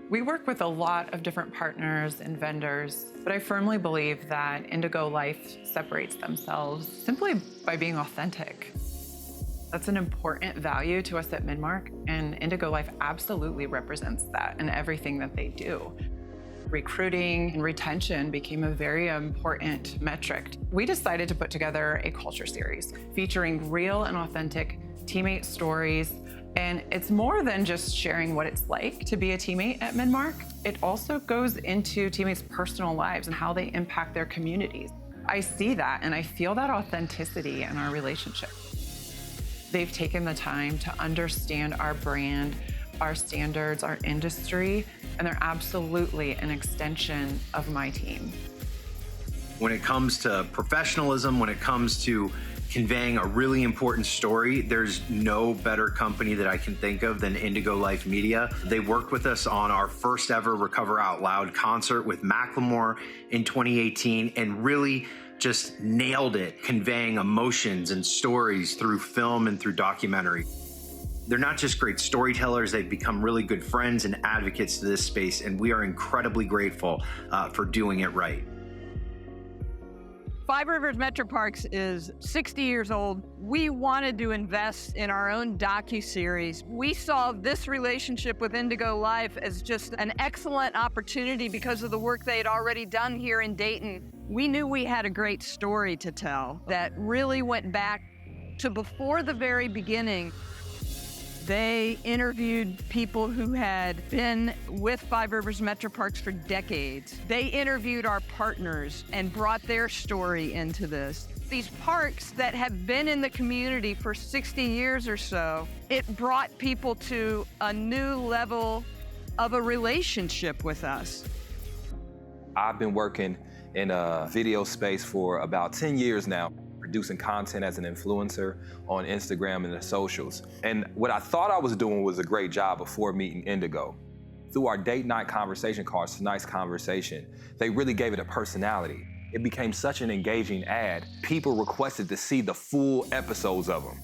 We work with a lot of different partners and vendors, but I firmly believe that Indigo Life separates themselves simply by being authentic. That's an important value to us at Midmark, and Indigo Life absolutely represents that in everything that they do. Recruiting and retention became a very important metric. We decided to put together a culture series featuring real and authentic teammate stories. And it's more than just sharing what it's like to be a teammate at Midmark. It also goes into teammates' personal lives and how they impact their communities. I see that and I feel that authenticity in our relationship. They've taken the time to understand our brand, our standards, our industry, and they're absolutely an extension of my team. When it comes to professionalism, when it comes to conveying a really important story, there's no better company that I can think of than Indigo Life Media. They worked with us on our first ever Recover Out Loud concert with Macklemore in 2018 and really just nailed it, conveying emotions and stories through film and through documentary. They're not just great storytellers, they've become really good friends and advocates to this space, and we are incredibly grateful for doing it right. Rivers MetroParks is 60 years old. We wanted to invest in our own docuseries. We saw this relationship with Indigo Life as just an excellent opportunity because of the work they had already done here in Dayton. We knew we had a great story to tell that really went back to before the very beginning. They interviewed people who had been with Rivers MetroParks for decades. They interviewed our partners and brought their story into this. These parks that have been in the community for 60 years or so, it brought people to a new level of a relationship with us. I've been working in a video space for about 10 years now, producing content as an influencer on Instagram and the socials. And what I thought I was doing was a great job before meeting Indigo. Through our date night conversation called Tonight's Conversation, they really gave it a personality. It became such an engaging ad. People requested to see the full episodes of them.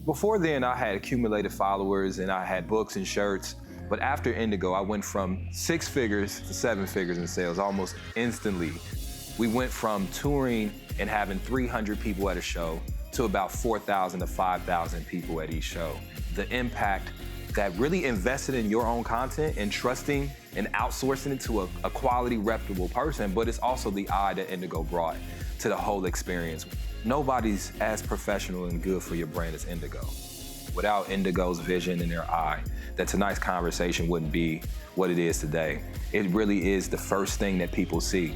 Before then, I had accumulated followers and I had books and shirts. But after Indigo, I went from 6 figures to 7 figures in sales almost instantly. We went from touring and having 300 people at a show to about 4,000 to 5,000 people at each show. The impact that really invested in your own content and trusting and outsourcing it to a quality, reputable person, but it's also the eye that Indigo brought to the whole experience. Nobody's as professional and good for your brand as Indigo. Without Indigo's vision and their eye, that tonight's conversation wouldn't be what it is today. It really is the first thing that people see.